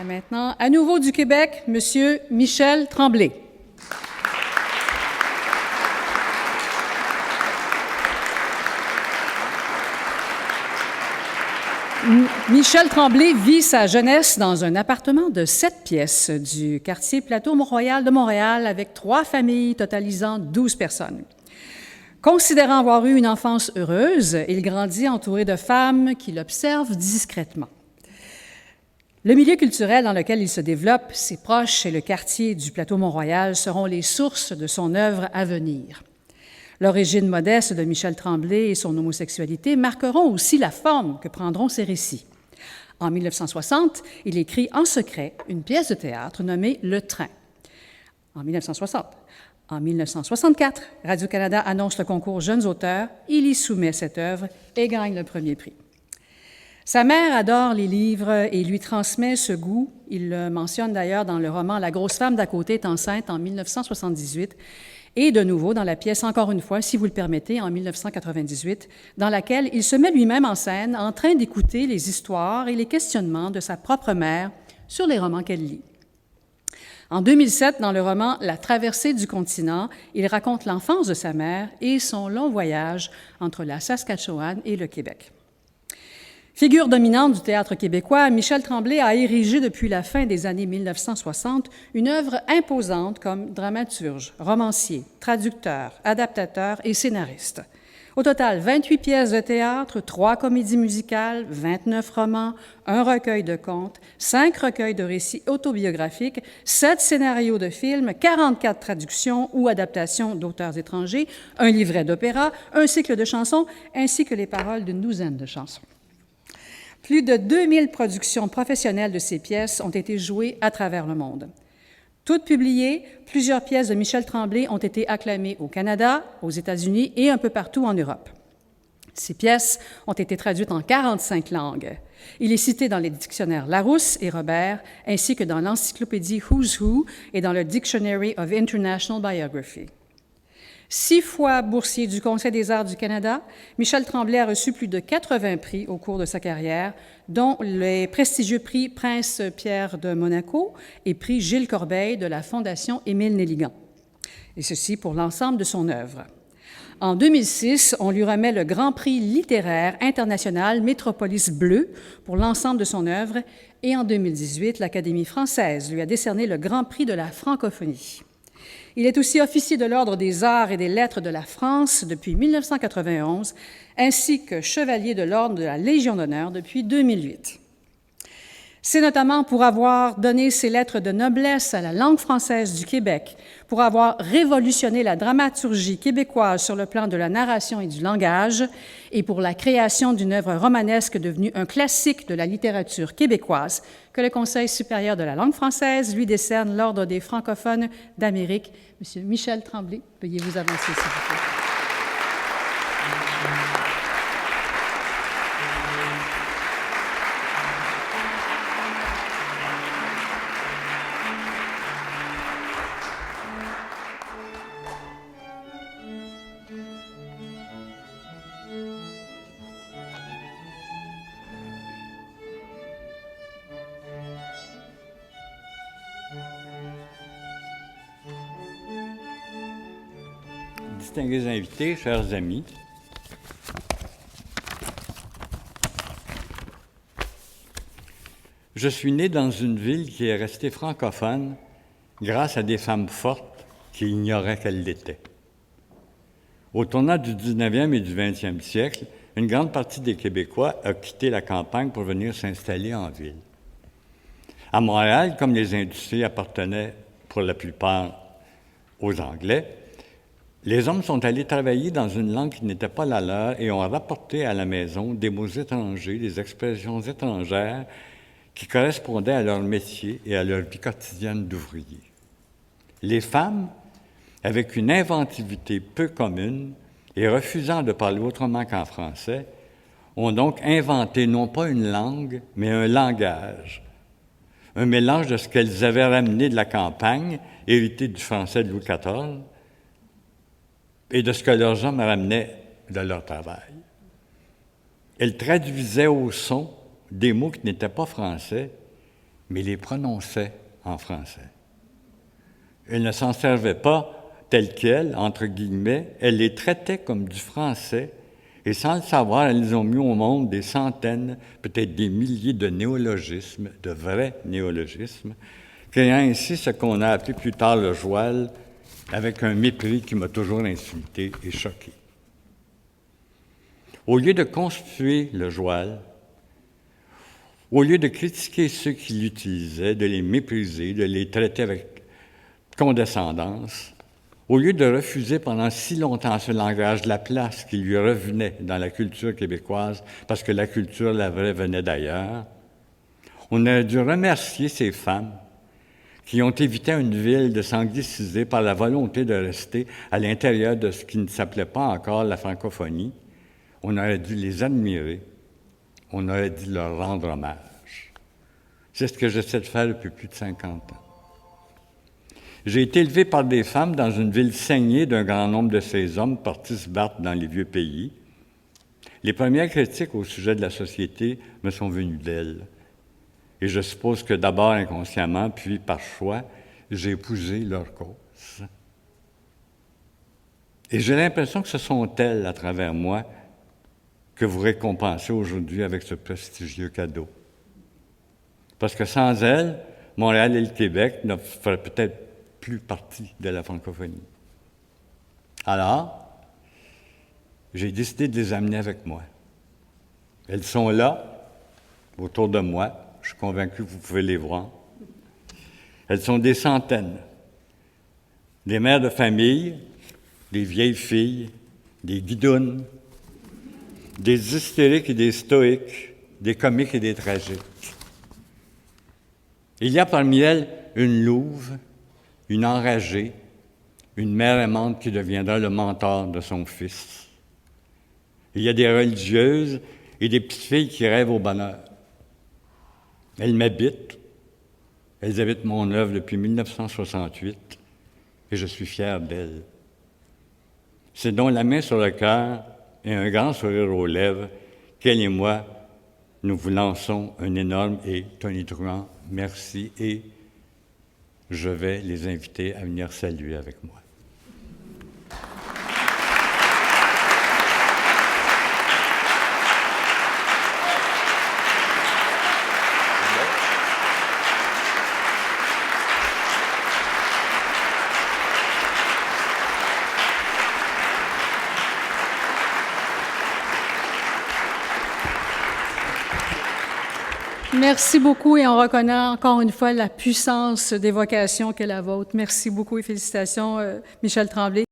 Et maintenant, à nouveau du Québec, Monsieur Michel Tremblay. Michel Tremblay vit sa jeunesse dans un appartement de 7 pièces du quartier Plateau-Mont-Royal de Montréal avec 3 familles totalisant 12 personnes. Considérant avoir eu une enfance heureuse, il grandit entouré de femmes qui l'observent discrètement. Le milieu culturel dans lequel il se développe, ses proches et le quartier du Plateau-Mont-Royal seront les sources de son œuvre à venir. L'origine modeste de Michel Tremblay et son homosexualité marqueront aussi la forme que prendront ses récits. En 1960, il écrit en secret une pièce de théâtre nommée « Le Train ». En 1960. En 1964, Radio-Canada annonce le concours Jeunes auteurs. Il y soumet cette œuvre et gagne le premier prix. Sa mère adore les livres et lui transmet ce goût. Il le mentionne d'ailleurs dans le roman « La grosse femme d'à côté est enceinte » en 1978 et de nouveau dans la pièce « Encore une fois, si vous le permettez » en 1998, dans laquelle il se met lui-même en scène en train d'écouter les histoires et les questionnements de sa propre mère sur les romans qu'elle lit. En 2007, dans le roman « La traversée du continent », il raconte l'enfance de sa mère et son long voyage entre la Saskatchewan et le Québec. Figure dominante du théâtre québécois, Michel Tremblay a érigé depuis la fin des années 1960 une œuvre imposante comme dramaturge, romancier, traducteur, adaptateur et scénariste. Au total, 28 pièces de théâtre, 3 comédies musicales, 29 romans, 1 recueil de contes, 5 recueils de récits autobiographiques, 7 scénarios de films, 44 traductions ou adaptations d'auteurs étrangers, un livret d'opéra, un cycle de chansons, ainsi que les paroles d'une douzaine de chansons. Plus de 2000 productions professionnelles de ces pièces ont été jouées à travers le monde. Toutes publiées, plusieurs pièces de Michel Tremblay ont été acclamées au Canada, aux États-Unis et un peu partout en Europe. Ces pièces ont été traduites en 45 langues. Il est cité dans les dictionnaires Larousse et Robert, ainsi que dans l'encyclopédie Who's Who et dans le Dictionary of International Biography. 6 fois boursier du Conseil des arts du Canada, Michel Tremblay a reçu plus de 80 prix au cours de sa carrière, dont les prestigieux prix Prince Pierre de Monaco et prix Gilles Corbeil de la Fondation Émile Nelligan, et ceci pour l'ensemble de son œuvre. En 2006, on lui remet le Grand Prix littéraire international Métropolis Bleu pour l'ensemble de son œuvre, et en 2018, l'Académie française lui a décerné le Grand Prix de la francophonie. Il est aussi officier de l'Ordre des arts et des lettres de la France depuis 1991, ainsi que chevalier de l'Ordre de la Légion d'honneur depuis 2008. C'est notamment pour avoir donné ses lettres de noblesse à la langue française du Québec, pour avoir révolutionné la dramaturgie québécoise sur le plan de la narration et du langage, et pour la création d'une œuvre romanesque devenue un classique de la littérature québécoise, que le Conseil supérieur de la langue française lui décerne l'Ordre des francophones d'Amérique. Monsieur Michel Tremblay, veuillez vous avancer, s'il vous plaît. Distingués invités, chers amis, je suis né dans une ville qui est restée francophone grâce à des femmes fortes qui ignoraient qu'elles l'étaient. Au tournant du 19e et du 20e siècle, une grande partie des Québécois a quitté la campagne pour venir s'installer en ville. À Montréal, comme les industries appartenaient pour la plupart aux Anglais, les hommes sont allés travailler dans une langue qui n'était pas la leur et ont rapporté à la maison des mots étrangers, des expressions étrangères qui correspondaient à leur métier et à leur vie quotidienne d'ouvrier. Les femmes, avec une inventivité peu commune et refusant de parler autrement qu'en français, ont donc inventé non pas une langue, mais un langage, un mélange de ce qu'elles avaient ramené de la campagne, hérité du français de Louis XIV, et de ce que leurs hommes ramenaient de leur travail. Elles traduisaient au son des mots qui n'étaient pas français, mais les prononçait en français. Elle ne s'en servait pas telle quelle, entre guillemets, elle les traitait comme du français, et sans le savoir, elles ont mis au monde des centaines, peut-être des milliers de néologismes, de vrais néologismes, créant ainsi ce qu'on a appelé plus tard le joual, avec un mépris qui m'a toujours insulté et choqué. Au lieu de conspuer le joual, au lieu de critiquer ceux qui l'utilisaient, de les mépriser, de les traiter avec condescendance, au lieu de refuser pendant si longtemps ce langage la place qui lui revenait dans la culture québécoise, parce que la culture, la vraie, venait d'ailleurs, on aurait dû remercier ces femmes qui ont évité à une ville de s'angliciser par la volonté de rester à l'intérieur de ce qui ne s'appelait pas encore la francophonie. On aurait dû les admirer, on aurait dû leur rendre hommage. C'est ce que j'essaie de faire depuis plus de 50 ans. J'ai été élevé par des femmes dans une ville saignée d'un grand nombre de ces hommes partis se battre dans les vieux pays. Les premières critiques au sujet de la société me sont venues d'elles. Et je suppose que d'abord inconsciemment, puis par choix, j'ai épousé leur cause. Et j'ai l'impression que ce sont elles, à travers moi, que vous récompensez aujourd'hui avec ce prestigieux cadeau. Parce que sans elles, Montréal et le Québec ne feraient peut-être plus partie de la francophonie. Alors, j'ai décidé de les amener avec moi. Elles sont là, autour de moi. Je suis convaincu que vous pouvez les voir. Elles sont des centaines. Des mères de famille, des vieilles filles, des guidounes, des hystériques et des stoïques, des comiques et des tragiques. Il y a parmi elles une louve, une enragée, une mère aimante qui deviendra le mentor de son fils. Il y a des religieuses et des petites filles qui rêvent au bonheur. Elles m'habitent. Elles habitent mon œuvre depuis 1968 et je suis fier d'elles. C'est donc la main sur le cœur et un grand sourire aux lèvres qu'elle et moi, nous vous lançons un énorme et tonitruant merci et je vais les inviter à venir saluer avec moi. Merci beaucoup et on reconnaît encore une fois la puissance d'évocation qu'est la vôtre. Merci beaucoup et félicitations, Michel Tremblay.